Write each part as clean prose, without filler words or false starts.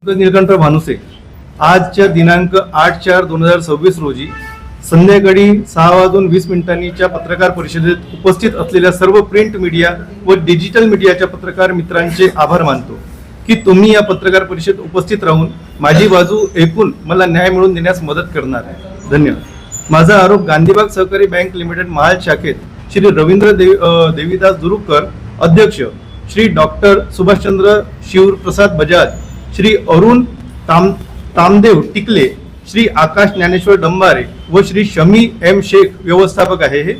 नीलकंठ भानुसे आजच्या दिनांक 8/4/2026 रोजी संध्याकाळी 6:20 पत्रकार परिषदेत उपस्थित असलेल्या सर्व प्रिंट मीडिया व डिजिटल मीडियाच्या पत्रकार मित्रांचे आभार मानतो की तुम्ही या पत्रकार परिषदेत उपस्थित राहून माझी बाजू ऐकून मला न्याय मिळवून देण्यास मदत करणार आहे. धन्यवाद. माझा आरोप गांधीबाग सहकारी बँक लिमिटेड महाल शाखेत श्री रवींद्र देवीदास दुरुकर अध्यक्ष, श्री डॉक्टर सुभाषचंद्र शिवप्रसाद बजाज, श्री अरुण तामदेव टिकले, श्री आकाश ज्ञानेश्वर डंबारे व श्री शमी एम शेख व्यवस्थापक आहे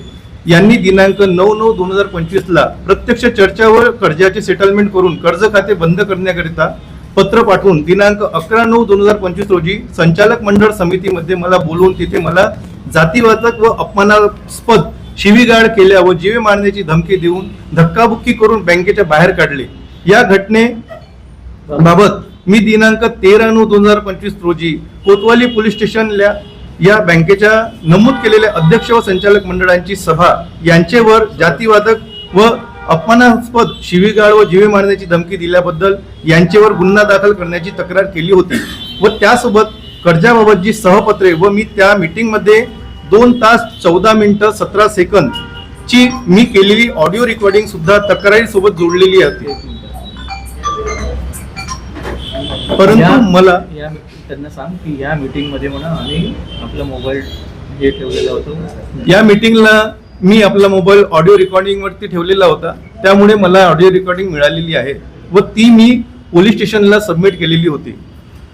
यांनी दिनांक 9/9/2025 ला प्रत्यक्ष चर्चा व कर्जाचे सेटलमेंट करून कर्ज खाते बंद करण्याकरिता पत्र पाठवून दिनांक 11/9/2025 रोजी संचालक मंडळ समितीमध्ये मला बोलवून तिथे मला जातीवाचक व अपमानास्पद शिवीगाळ केल्या व जीवे मारण्याची धमकी देऊन धक्काबुक्की करून बँकेच्या बाहेर काढले. या घटनेबाबत मी दिनांक 13/9/2025 रोजी कोतवाली पोलीस स्टेशनला या बँकेच्या नमूद केलेल्या अध्यक्ष व संचालक मंडळांची सभा यांचेवर जातीवादक व अपमानास्पद शिवीगाळ व जीवे मारण्याची धमकी दिल्याबद्दल यांचेवर गुन्हा दाखल करण्याची तक्रार केली होती व त्यासोबत कर्जाबाबतची सहपत्रे व मी त्या मीटिंग मध्ये 2 तास 14 मिनिटं 17 सेकंद ची मी केलेली ऑडिओ रेकॉर्डिंग सुद्धा तक्रारी सोबत जोडलेली आहे. परंतु मला त्यांना सांग की या मीटिंग मध्ये म्हणा आम्ही आपला मोबाईल हे ठेवलेला होता. या मीटिंगला मी आपला मोबाईल ऑडिओ रेकॉर्डिंग वरती ठेवलेला होता, त्यामुळे मला ऑडिओ रेकॉर्डिंग मिळालेली आहे व ती मी पोलीस स्टेशनला सबमिट केलेली होती.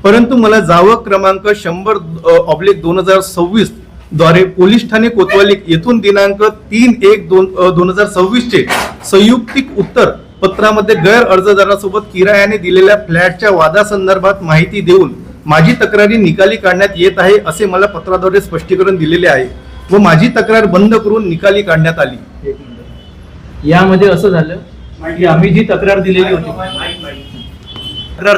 परंतु मला जावक क्रमांक 100/2026 द्वारे पोलीस ठाणे कोतवाली येथून दिनांक 3/1/2026 चे संयुक्तिक उत्तर पत्रामध्ये गैर अर्जदारासोबत किरायाने दिलेल्या फ्लॅटच्या वादासंदर्भात माहिती देऊन माझी तक्रारी निकाली काढण्यात येत आहे असे मला पत्राद्वारे स्पष्टीकरण दिलेले आहे व माझी तक्रार बंद करून निकाली काढण्यात आली. यामध्ये असं झालं की आम्ही जी तक्रार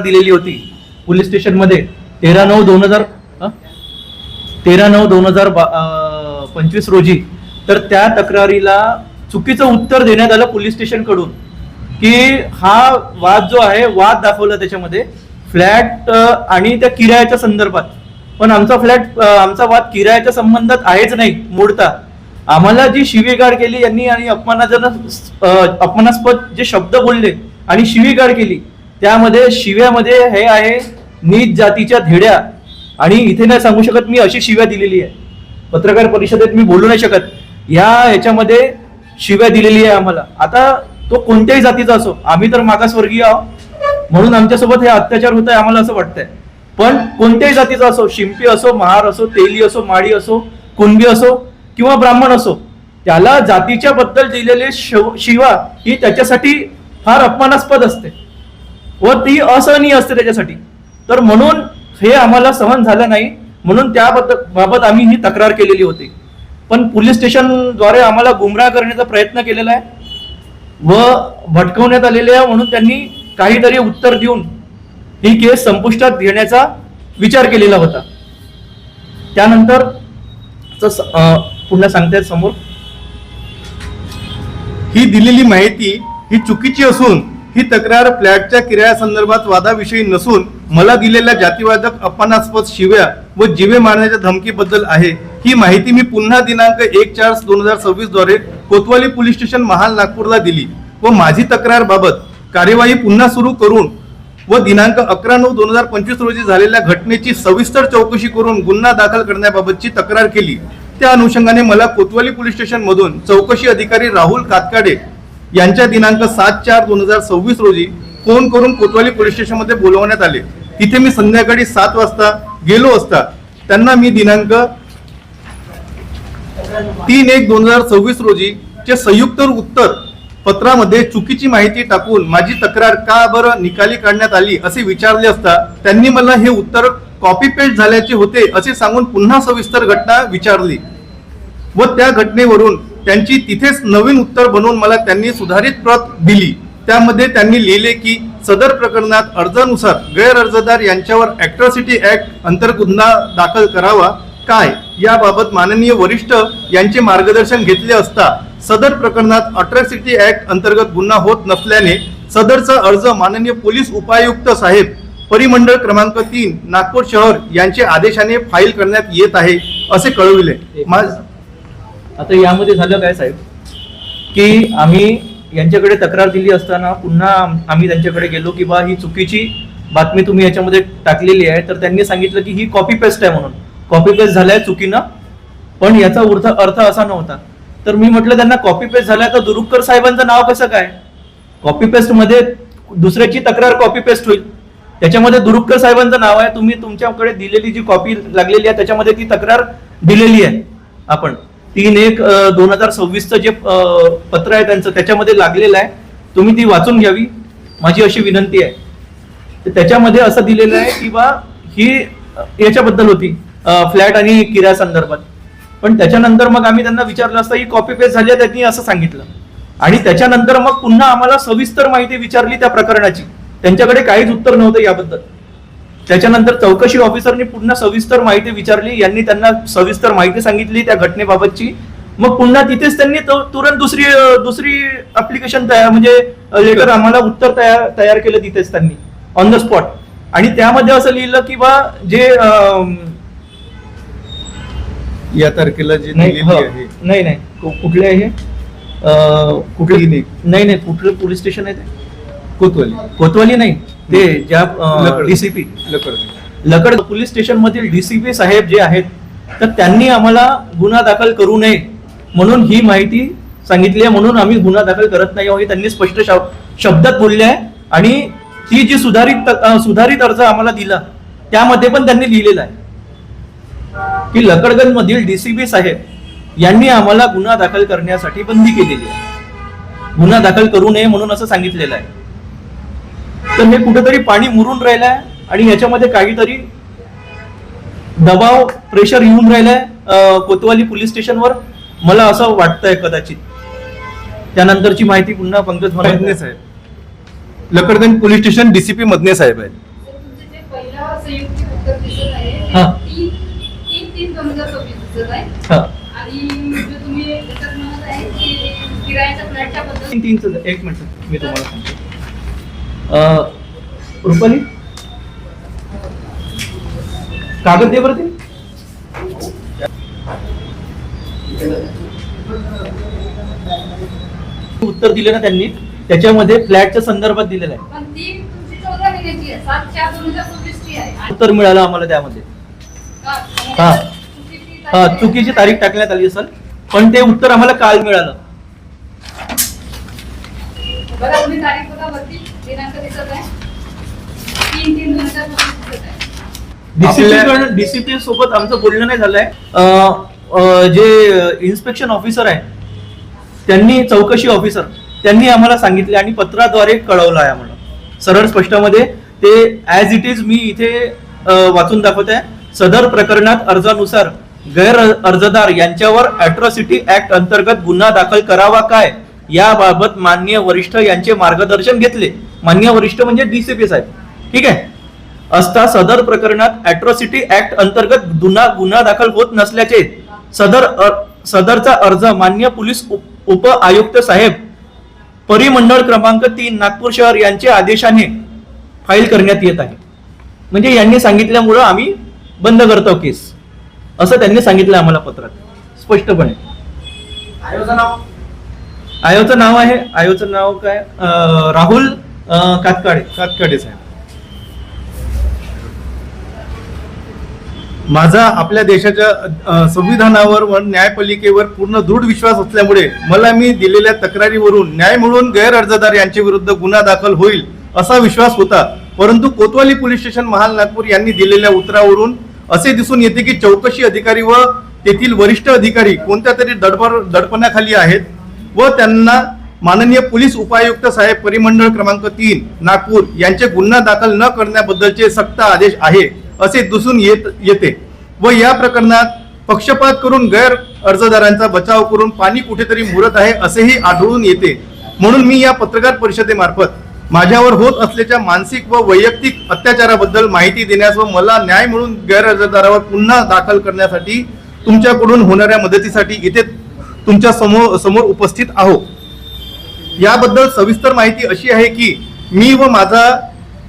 दिलेली होती पोलीस स्टेशन मध्ये 13/9/2025 रोजी, तर त्या तक्रारीला चुकीचं उत्तर देण्यात आलं पोलीस स्टेशन कडून की हा वाद जो आहे वाद दाखवला त्याच्यामध्ये फ्लॅट आणि त्या किरायाच्या संदर्भात, पण आमचा वाद किरायाच्या संबंधात आहेच नाही. मोडता आम्हाला जी शिवीगाळ केली यांनी आणि अपमानास्पद जे शब्द बोलले आणि शिवीगाळ केली त्यामध्ये शिव्यामध्ये हे आहे नीच जातीच्या धेड्या, आणि इथे नाही सांगू शकत मी अशी शिव्या दिलेली आहे. पत्रकार परिषदेत मी बोलू नाही शकत. ह्याच्यामध्ये शिव्या दिलेली आहे आम्हाला. आता तो कोणत्याही जातीचा असो, आम्ही तर मागासवर्गीय आहोत म्हणून आमच्यासोबत हे अत्याचार होत आहे आम्हाला असं वाटतंय, पण कोणत्याही जातीचा असो, शिंपी असो, महार असो, तेली असो, माडी असो, कुणबी असो किंवा ब्राह्मण असो, त्याला जातीच्या बद्दल दिलेले शिवा ही त्याच्यासाठी फार अपमानास्पद असते व ती असहनीय असते त्याच्यासाठी. तर म्हणून हे आम्हाला सहन झालं नाही, म्हणून त्याबाबत आम्ही ही तक्रार केलेली होती. पण पोलीस स्टेशनद्वारे आम्हाला गुमराह करण्याचा प्रयत्न केलेला आहे व भटकवण्यात आलेले आहे, म्हणून त्यांनी काहीतरी उत्तर देऊन ही केस संपुष्टात घेण्याचा विचार केलेला होता. त्यानंतर पुन्हा सांगतायत समोर, ही दिलेली माहिती ही चुकीची असून ही तक्रार फ्लॅटच्या किराया संदर्भात वादाविषयी नसून मला दिलेल्या जातीवादक अपमानास्पद शिव्या व जीवे मारण्याच्या धमकीबद्दल आहे. ही माहिती मी पुन्हा दिनांक 1/4/2026 द्वारे कोतवाली पोलीस स्टेशन महाल नागपूरला दिली व माझी तक्रार बाबत कार्यवाही पुन्हा सुरू करून व दिनांक 11/9/2025 रोजी झालेल्या घटनेची सविस्तर चौकशी करून गुन्हा दाखल करण्याबाबतची तक्रार केली. त्या अनुषंगाने मला कोतवाली पोलीस स्टेशन मधून चौकशी अधिकारी राहुल कातकाडे यांच्या दिनांक 7/4/2026 रोजी फोन करून कोतवाली पोलीस स्टेशन मध्ये बोलवण्यात आले. तिथे मी संध्याकाळी 7 वाजता गेलो असता त्यांना मी दिनांक 3/1/2026 रोजी चे संयुक्त उत्तर पत्रामध्ये चुकीची माहिती टाकून माझी तक्रार का बरं निकाली काढण्यात आली असे विचारले असता त्यांनी मला हे उत्तर कॉपी पेस्ट झाल्याचे होते असे सांगून पुन्हा सविस्तर घटना विचारली व त्या घटनेवरून त्यांची तिथेच नवीन उत्तर बनवून मला त्यांनी सुधारित प्रत दिली. त्यामध्ये त्यांनी लिहिले की सदर प्रकरणात अर्जानुसार गैर अर्जदार यांच्यावर अॅट्रॉसिटी ऍक्ट अंतर्गत गुन्हा दाखल करावा काय याबाबत माननीय वरिष्ठ यांचे मार्गदर्शन घेतले असता सदर प्रकरणात अॅट्रॉसिटी ऍक्ट अंतर्गत गुन्हा होत नसल्याने सदरचा अर्ज माननीय पोलीस उपायुक्त साहेब परिमंडळ क्रमांक 3 नागपूर शहर यांचे आदेशाने फाईल करण्यात येत आहे असे कळविले. आता यामध्ये झालं काय साहेब, की आम्ही यांच्याकडे तक्रार दिली असताना पुन्हा आम्ही त्यांच्याकडे गेलो की बा ही चुकीची बातमी तुम्ही याच्यामध्ये टाकलेली आहे, तर त्यांनी सांगितलं की ही कॉपी पेस्ट आहे म्हणून. कॉपी पेस्ट झालाय चुकीनं, पण याचा अर्थ असा नव्हता. तर मी म्हटलं त्यांना कॉपी पेस्ट झालाय तर दुरुपकर साहेबांचं नाव कसं काय? कॉपी पेस्ट मध्ये दुसऱ्याची तक्रार कॉपी पेस्ट होईल, त्याच्यामध्ये दुरुपकर साहेबांचं नाव आहे. तुम्ही तुमच्याकडे दिलेली जी कॉपी लागलेली आहे त्याच्यामध्ये ती तक्रार दिलेली आहे. आपण 3/1/2026 जे पत्र आहे त्यांचं त्याच्यामध्ये लागलेलं आहे, तुम्ही ती वाचून घ्यावी माझी अशी विनंती आहे. त्याच्यामध्ये असं दिलेलं आहे की बा ही याच्याबद्दल होती फ्लॅट आणि किराया संदर्भात. पण त्याच्यानंतर मग आम्ही त्यांना विचारलं असतं ही कॉपी पेस्ट झाली आहे, त्यांनी असं सांगितलं. आणि त्याच्यानंतर मग पुन्हा आम्हाला सविस्तर माहिती विचारली त्या प्रकरणाची, त्यांच्याकडे काहीच उत्तर नव्हतं याबद्दल. त्याच्यानंतर चौकशी ऑफिसरनी पुन्हा सविस्तर माहिती विचारली, यांनी त्यांना सविस्तर माहिती सांगितली त्या घटनेबाबतची. मग पुन्हा तिथेच त्यांनी तुरंत दुसरी ऍप्लिकेशन तयार म्हणजे लेटर आम्हाला उत्तर तयार केलं तिथेच त्यांनी ऑन द स्पॉट. आणि त्यामध्ये असं लिहिलं की बा जे या तारखेला जे नाही दिलेली आहे नाही कुठले आहे कुठले नाही कुठलं पोलीस स्टेशन आहे ते? कोतवाली नाही, ते ज्या डीसीपी लकड पोलीस स्टेशन मधील डीसीपी साहेब जे आहेत, तर त्यांनी आम्हाला गुन्हा दाखल करू नये म्हणून ही माहिती सांगितली आहे, म्हणून आम्ही गुन्हा दाखल करत नाही हे त्यांनी स्पष्ट शब्दात बोलले आहे. आणि ही जी सुधारित अर्ज आम्हाला दिला त्यामध्ये पण त्यांनी लिहिलेलं आहे की लकडगंज मधील डीसीपी साहेब यांनी आम्हाला गुन्हा दाखल करण्यासाठी बंदी केलेली आहे, गुन्हा दाखल करू नये म्हणून असं सांगितलेलं आहे. तर हे कुठेतरी पाणी मुरून राहिलं आहे आणि याच्यामध्ये काहीतरी दबाव प्रेशर येऊन राहिलाय कोतवाली पोलीस स्टेशनवर, मला असं वाटतंय कदाचित. त्यानंतरची माहिती पुन्हा पंकज मदने साहेब, Lakadganj police station DCP Madane साहेब आहेत. हा. एक मिनिट मी तुम्हाला सांगतो. रुपाली कागद दे बरं ते. उत्तर दिले ना त्यांनी, त्याच्यामध्ये फ्लॅटच्या संदर्भात दिलेलं आहे. उत्तर मिळालं आम्हाला त्यामध्ये. हा हा चुकीची तारीख टाकण्यात आली असेल, पण ते उत्तर आम्हाला काल मिळालं. डीसीपी सोबत आमचं बोलणं नाही झालंय. जे इन्स्पेक्शन ऑफिसर आहे त्यांनी, चौकशी ऑफिसर त्यांनी आम्हाला सांगितले आणि पत्राद्वारे कळवलं आहे आम्हाला सरळ स्पष्टमध्ये. ते ऍज इट इज मी इथे वाचून दाखवत आहे. सदर प्रकरणात अर्जानुसार गैर अर्जदार यांच्यावर अॅट्रॉसिटी ऍक्ट अंतर्गत गुन्हा दाखल करावा काय याबाबत माननीय वरिष्ठ यांचे मार्गदर्शन घेतले. माननीय वरिष्ठ म्हणजे डीसीपी साहेब, ठीक आहे. असता सदर प्रकरणात अॅट्रॉसिटी ऍक्ट अंतर्गत गुन्हा दाखल होत नसल्याचे सदरचा अर्ज माननीय पोलीस उप आयुक्त साहेब परिमंडळ क्रमांक 3 नागपूर शहर यांच्या आदेशाने फाईल करण्यात येत आहे. म्हणजे यांनी सांगितल्यामुळं आम्ही बंद करतो केस, असं त्यांनी सांगितलं आम्हाला पत्रात स्पष्टपणे. आयोचं नाव आहे, आयोचं नाव काय, राहुल कातकाडे साहेब. माझा आपल्या देशाच्या संविधानावर व न्यायपालिकेवर पूर्ण दृढ विश्वास असल्यामुळे मला मी दिलेल्या तक्रारीवरून न्याय मिळून गैर अर्जदार यांच्या विरुद्ध गुन्हा दाखल होईल असा विश्वास होता. परंतु कोतवाली पोलीस स्टेशन महाल नागपूर यांनी दिलेल्या उत्तरावरून असे दिसून येते की चौकशी अधिकारी व तेथील वरिष्ठ अधिकारी कोणत्या तरी दडपणाखाली आहेत व त्यांना माननीय पोलीस उपायुक्त साहेब परिमंडळ क्रमांक 3 नागपूर यांचे गुन्हा दाखल न करण्याबद्दलचे सक्त आदेश आहे असे दिसून येते. व या प्रकरणात पक्षपात करून गैर अर्जदारांचा बचाव करून पाणी कुठेतरी मुरत आहे असेही आढळून येते. म्हणून मी या पत्रकार परिषदेमार्फत माझ्यावर होत असलेल्या मानसिक व वैयक्तिक अत्याचाराबद्दल माहिती देण्यास व मला न्याय म्हणून गैर अर्जदारावर पुन्हा दाखल करण्यासाठी तुमच्याकडून होणाऱ्या मदतीसाठी इथे तुमच्या समोर उपस्थित आहो. याबद्दल सविस्तर माहिती अशी आहे की मी व माझा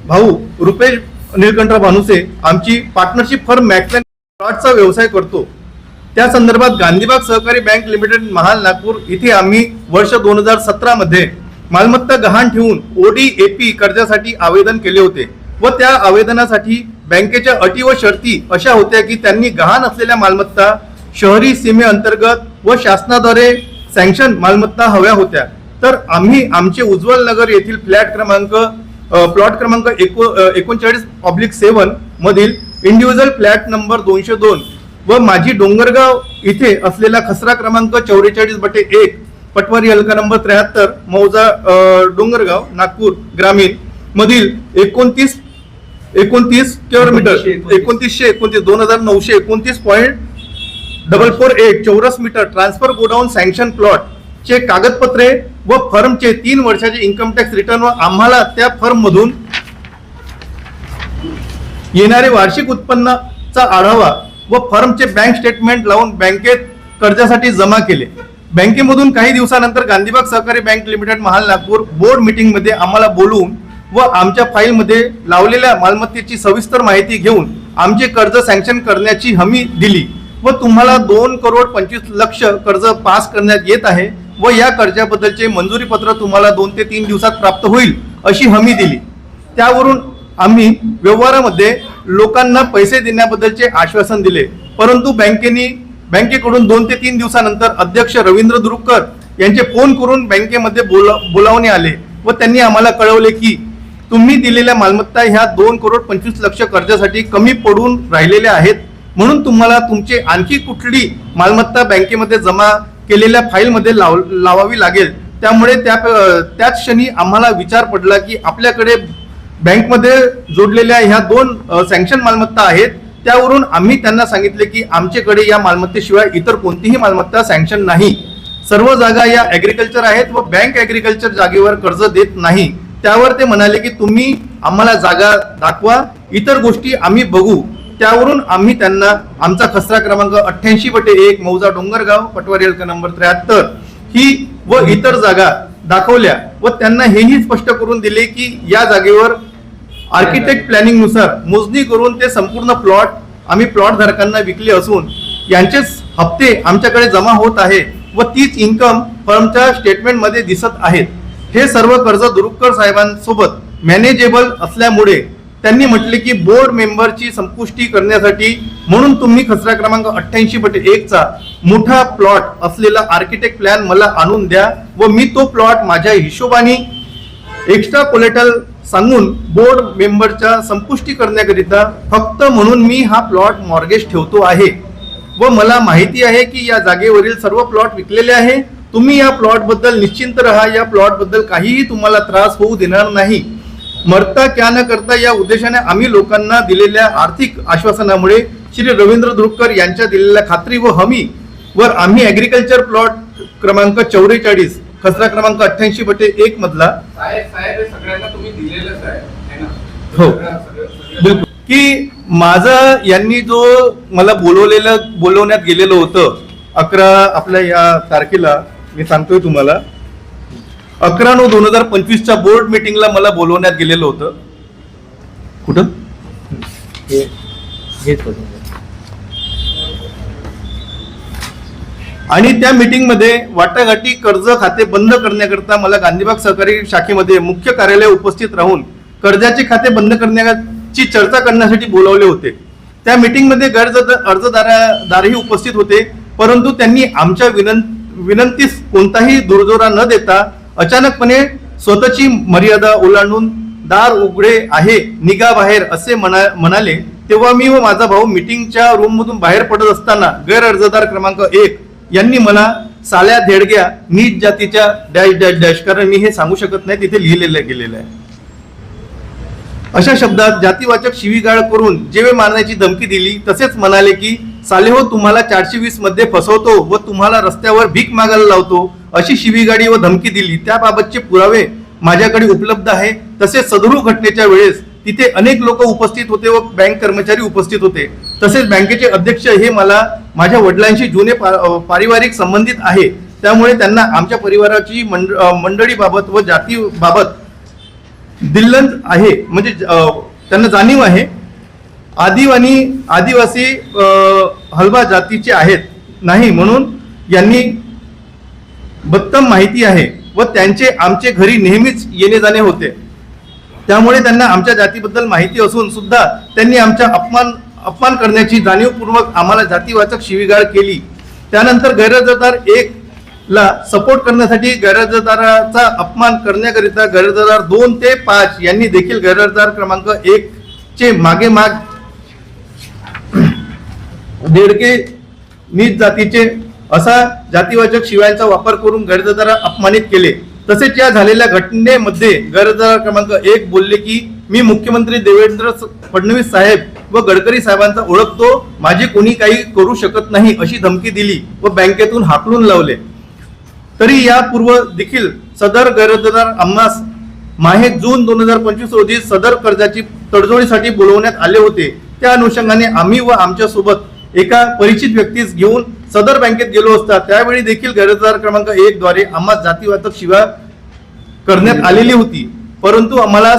भाऊ रुपेश निळकंठराव भानुसे आमची पार्टनरशिप फर्म मॅक्सन प्लॉटचा व्यवसाय करतो. त्या संदर्भात गांधीबाग सहकारी बँक लिमिटेड महाल नागपूर इथे आम्ही वर्ष 2017 मध्ये मालमत्ता गहाण ठेवून ODAP कर्जासाठी आवेदन केले होते व त्या आवेदनासाठी बँकेच्या अटी व शर्ती अशा होत्या की त्यांनी गहाण असलेल्या मालमत्ता शहरी सीमेअंतर्गत व शासनाद्वारे सँक्शन मालमत्ता हव्या होत्या. तर आम्ही आमचे उज्ज्वल नगर येथील प्लॉट क्रमांक 39/7 मधील इंडिव्हिज्युअल फ्लॅट नंबर 202 व माझी डोंगरगाव इथे असलेला खसरा क्रमांक 44/1 पटवारी हलका नंबर 73 मौजा डोंगरगाव नागपूर ग्रामीण मधील 29 स्क्वेअर मीटर 2929 चौरस metre transfer godown sanction plot चे कागदपत्रे व फर्मचे 3 वर्षाचे इन्कम टॅक्स रिटर्न व आम्हाला त्या फर्म मधून येणारे वार्षिक उत्पन्नाचा आढावा व फर्मचे बँक स्टेटमेंट लावून बँकेत कर्जासाठी जमा केले. बँकेमधून काही दिवसानंतर गांधीबाग सहकारी बँक लिमिटेड महाल नागपूर बोर्ड मीटिंग मध्ये आम्हाला बोलवून व आमच्या फाईल मध्ये लावलेल्या मालमत्तेची सविस्तर माहिती घेऊन आमचे कर्ज सँक्शन करण्याची हमी दिली व तुम्हाला 2,25,00,000 कर्ज पास करण्यात येत आहे व या कर्जाबद्दलचे मंजुरी पत्र तुम्हाला 2 ते 3 दिवसात प्राप्त होईल अशी हमी दिली. त्यावरून आम्ही व्यवहारामध्ये लोकांना पैसे देण्याबद्दलचे आश्वासन दिले. परंतु बँकेकडून 2 ते 3 दिवसानंतर अध्यक्ष रवींद्र दुरुककर यांचे फोन करून बँकेमध्ये बोलावणे आले व त्यांनी आम्हाला कळवले की तुम्ही दिलेल्या मालमत्ता ह्या 2,25,00,000 कर्जासाठी कमी पडून राहिलेल्या आहेत, म्हणून तुम्हाला तुमचे आणखी कुठली मालमत्ता बँकेमध्ये जमा केलेल्या फाईलमध्ये लावावी लागेल. त्यामुळे त्याच क्षणी आम्हाला विचार पडला की आपल्याकडे बँकमध्ये जोडलेल्या ह्या 2 सँक्शन मालमत्ता आहेत. त्यावरून आम्ही त्यांना सांगितले की आमच्याकडे या मालमत्तेशिवाय इतर कोणतीही मालमत्ता सँक्शन नाही. सर्व जागा या ऍग्रिकल्चर आहेत व बँक ऍग्रिकल्चर जागेवर कर्ज देत नाही. त्यावर ते म्हणाले की तुम्ही आम्हाला जागा दाखवा, इतर गोष्टी आम्ही बघू. त्यावरून आम्ही त्यांना आमचा खसरा क्रमांक 88/1 मौजा डोंगरगाव पटवारी हलका नंबर 73 ही व इतर जागा दाखवल्या व त्यांना हेही स्पष्ट करून दिले की या जागेवर आर्किटेक्ट प्लॅनिंग नुसार मोजणी करून ते संपूर्ण प्लॉट आम्ही प्लॉट धारकांना विकले असून यांचेच हप्ते आमच्याकडे जमा होत आहे व तीच इन्कम फर्मच्या स्टेटमेंट मध्ये दिसत आहेत. हे सर्व कर्ज दुरुककर साहेबांसोबत मॅनेजेबल असल्यामुळे त्यांनी म्हटले की बोर्ड मेंबरची संपुष्टी करण्यासाठी म्हणून तुम्ही खसरा क्रमांक 88/1 चा मोठा प्लॉट असलेला आर्किटेक्ट प्लॅन मला आणून द्या व मी तो प्लॉट माझ्या हिशोबाने एक्स्ट्रा कोलेटरल सांगून बोर्ड मेंबरच्या संपुष्टी करण्याकरिता फक्त म्हणून मी हा प्लॉट मॉर्गेज ठेवतो आहे व मला माहिती आहे की या जागेवरील सर्व प्लॉट विकलेले आहे. तुम्ही या प्लॉट बद्दल निश्चिंत राहा, या प्लॉट बद्दल काहीही तुम्हाला त्रास होऊ देणार नाही. मरता क्या न करता या उद्देशाने आम्ही लोकांना दिलेल्या आर्थिक आश्वासनामुळे श्री रवींद्र दुरुककर यांच्या दिलेल्या खात्री व हमी वर आम्ही ऍग्रिकल्चर प्लॉट क्रमांक 44 खसरा क्रमांक 88/1 मधला सगळ्यांना तुम्ही दिलेलंच आहे ना? हो बिलकुल की माझा यांनी जो मला बोलवण्यात गेलेलं होतं 11 आपल्या या तारखेला मी सांगतोय तुम्हाला 11/9/2025 बोर्ड मीटिंगला मला बोलवण्यात गेलेलं होतं. कुठं आणि त्या मीटिंग मध्ये वाटाघाटी कर्ज खाते बंद करण्याकरता मला गांधीबाग सहकारी शाखेमध्ये मुख्य कार्यालय उपस्थित राहून कर्जाचे खाते बंद करण्याची चर्चा करण्यासाठी बोलावले होते. त्या मीटिंग मध्ये अर्जदारही उपस्थित होते, परंतु त्यांनी आमच्या विनंतीस कोणताही दुर्जोरा न देता अचानकपणे स्वतःची मर्यादा ओलांडून दार उघडे आहे निघा बाहेर असे म्हणाले. तेव्हा मी व माझा भाऊ मीटिंगच्या रूम मधून बाहेर पडत असताना गैर अर्जदार क्रमांक 1 यांनी मला साल्या धेडग्या नीच जातीच्या डॅश डॅश डॅश, कारण मी हे सांगू शकत नाही, तिथे लिहिलेलं गेलेलं आहे, अशा शब्दात जातीवाचक शिवीगाळ करून जेवे मारण्याची धमकी दिली. तसेच म्हणाले की साले हो तुम्हाला 420 मध्ये फसवतो व तुम्हाला रस्त्यावर भीक मागायला लावतो अशी शिवीगाळी व धमकी दिली. त्याबाबतचे पुरावे माझ्याकडे उपलब्ध आहे. तसेच सदरू घटनेच्या वेळेस तिथे अनेक लोक उपस्थित होते व बँक कर्मचारी उपस्थित होते. तसेच बँकेचे अध्यक्ष हे मला माझ्या वडिलांशी जुने पारिवारिक संबंधित आहे, त्यामुळे त्यांना आमच्या परिवाराची मंडळीबाबत व जातीबाबत दिल्लंज आहे, म्हणजे त्यांना जाणीव आहे. आदिवासी हलबा जातीचे आहेत नाही म्हणून यांनी बत्तम माहिती आहे व त्यांचे आमचे घरी नेहमीच येणे जाणे होते. त्यामुळे त्यांना आमच्या जातीबद्दल माहिती असून सुद्धा त्यांनी आमच्या अपमान करण्याची जाणीवपूर्वक आम्हाला जातीवाचक शिवीगाळ केली. त्यानंतर गैरहजरदार 1 ला सपोर्ट करण्यासाठी गैरहजरदाराचा अपमान करण्याकरिता गैरहजरदार 2 ते 5 यांनी देखील गैरहजरदार क्रमांक 1 चे मागे देडके नीच जातीचे असा जातीवाचक शिवायांचा वापर करून गैरहजरदार अपमानित केले. तसेच या झालेल्या घटनेमध्ये गैरहजरदार क्रमांक 1 बोलले की मी मुख्यमंत्री देवेंद्र फडणवीस साहेब व गडकरी साहेबांचा ओळखतो, माझे कोणी काही करू शकत नाही अशी धमकी दिली व बँकेतून हाकलून लावले. तरी यापूर्व देखील सदर गैरहजरदार आम्हास माहे जून 2025 रोजी सदर कर्जाची तडजोडीसाठी बोलवण्यात आले होते. त्या अनुषंगाने आम्ही व आमच्या सोबत एका परिचित व्यक्तीस घेऊन सदर बँकेत गेलो असता त्यावेळी देखील गैरहजरदार क्रमांक 1 द्वारे आम्हाला जातीवाचक शिवा करण्यात आलेली होती. परंतु आम्हाला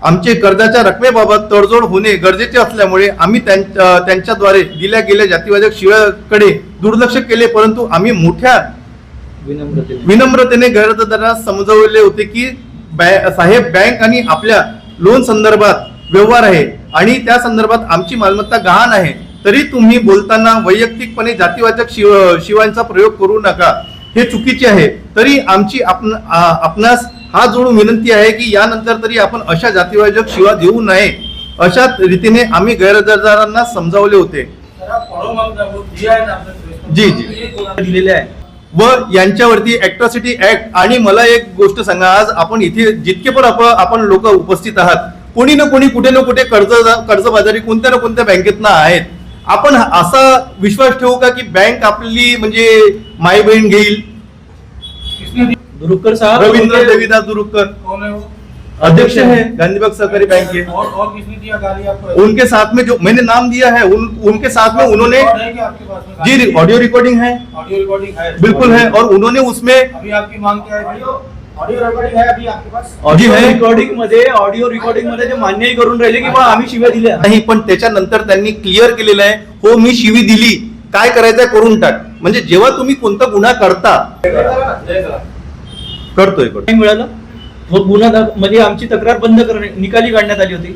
आमचे कर्जाच्या रकमेबाबत तडजोड होणे गरजेचे असल्यामुळे आम्ही त्यांच्याद्वारे दिल्या गेलेल्या जातीवाचक शिव्याकडे दुर्लक्ष केले. परंतु आम्ही मोठ्या विनम्रतेने गैरहजरदारांना समजावले होते की साहेब बँक आणि आपल्या लोन संदर्भात व्यवहार आहे आणि त्या संदर्भात आमची मालमत्ता गहाण आहे. तरी तुम्ही बोलताना वैयक्तिकपणे जातीवाचक शिवांचा प्रयोग करू नका, हे चुकीचे आहे. तरी आमची आपणास हात जोडून विनंती आहे की यानंतर तरी आपण अशा जातीवाचक शिवा देऊ नये. अशा रीतीने आम्ही गैरहजरदारांना समजावले होते. जी दिलेले आहे व यांच्यावरती ऍट्रॉसिटी ऍक्ट. आणि मला एक गोष्ट सांगा, आज आपण इथे जितके पण आपण लोक उपस्थित आहात, कोणी ना कोणी कुठे ना कुठे कर्जबाजारी कोणत्या ना कोणत्या बँकेतनं आहेत. आपण असा विश्वास ठेवू का की बँक आपली म्हणजे माई बहीण घेईल? दुरुक्कर साहब, रविंद्र देवीदास दुरुक्कर कौन है वो? अध्यक्ष है गांधीबाग सहकारी बैंक के. और किसने दिया गाली आपको? उनके साथ में जो मैंने नाम दिया है उनके साथ में उन्होंने रिकॉर्ड है कि आपके पास में? जी ऑडियो रिकॉर्डिंग है, ऑडियो रिकॉर्डिंग है, बिल्कुल है. और उन्होंने उसमें अभी आपकी मांग क्या है? ऑडियो रिकॉर्डिंग है अभी आपके पास? ऑडिओ रिकॉर्डिंग मध्ये ते मान्यही करून राहिले की बा आम्ही शिव्या दिल्या नाही, पण त्याच्यानंतर त्यांनी क्लिअर केलेलं आहे, हो मी शिवी दिली, काय करायचंय करून टाक. म्हणजे जेव्हा तुम्ही कोणता गुन्हा करतोय मिळालं मग गुन्हा म्हणजे आमची तक्रार बंद करणे निकाली काढण्यात आली होती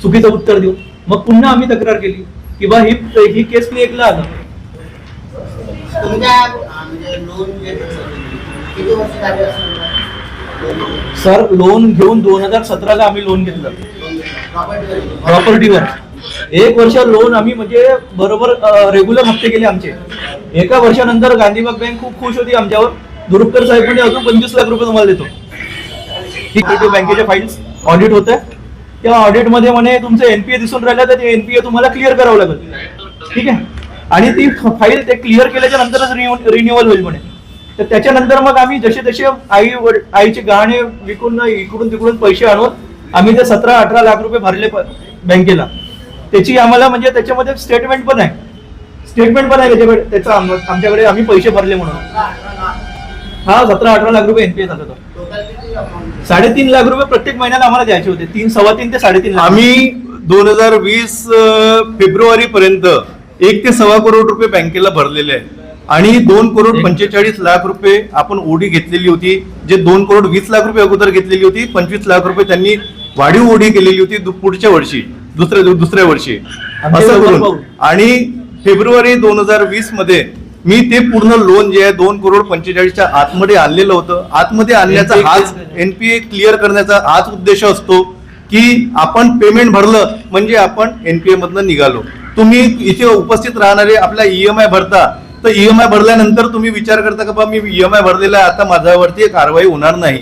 चुकीचं उत्तर देऊ. मग पुन्हा आम्ही तक्रार केली की बा ही केस क्लिअरला आलं. सर लोन घेऊन 2017ला आम्ही लोन घेतलं प्रॉपर्टीवर. 1 वर्ष लोन आम्ही म्हणजे बरोबर रेग्युलर हप्ते केले आमचे. 1 वर्षानंतर गांधीबाग बँक खूप खुश होती आमच्यावर. दुरुक्कर साहेब म्हणजे अजून 25 लाख रुपये तुम्हाला देतो. बँकेच्या फाईल्स ऑडिट होत आहे, त्या ऑडिट मध्ये म्हणे तुमचं एनपीए दिसून राहिलं तर ते एनपीए तुम्हाला क्लिअर करावं लागेल. ठीक आहे, आणि ती फाईल ते क्लिअर केल्याच्या नंतरच रिन्युअल होईल म्हणे. तर त्याच्यानंतर मग आम्ही जसे आईचे गहाणे विकून इकडून तिकडून पैसे आणून आम्ही ते 17-18 लाख रुपये भरले बँकेला. त्याची आम्हाला म्हणजे त्याच्यामध्ये स्टेटमेंट पण आहे त्याच्याकडे त्याचा आमच्याकडे आम्ही पैसे भरले म्हणून. हा 17-18 लाख रुपये एनपीए झाला. 3.5 लाख रुपये प्रत्येक महिन्याला आम्हाला द्यायचे होते. 3.25 ते 3.5 लाख. आम्ही 2020 फेब्रुवारी पर्यंत 1 ते 1.25 करोड रुपये बँकेला भरलेले आहे आणि 2.45 लाख रुपये आपण ओढी घेतलेली होती. जे 2.20 लाख रुपये अगोदर घेतलेली होती, 25 लाख रुपये त्यांनी वाढीव ओढी केलेली होती पुढच्या वर्षी दुसऱ्या वर्षी असं करून. आणि फेब्रुवारी 2020 मध्ये मी ते पूर्ण लोन जे आहे 2.45 आतमध्ये आणलेलं होतं. आतमध्ये आणण्याचा हाच एनपीए क्लिअर करण्याचा हाच उद्देश असतो की आपण पेमेंट भरलं म्हणजे आपण एनपीए मधनं निघालो. तुम्ही इथे उपस्थित राहणारे आपला ईएमआय भरता, तर ईएमआय भरल्यानंतर तुम्ही विचार करता का बा मी ईएमआय भरलेला आहे, आता माझ्यावरती कारवाई होणार नाही.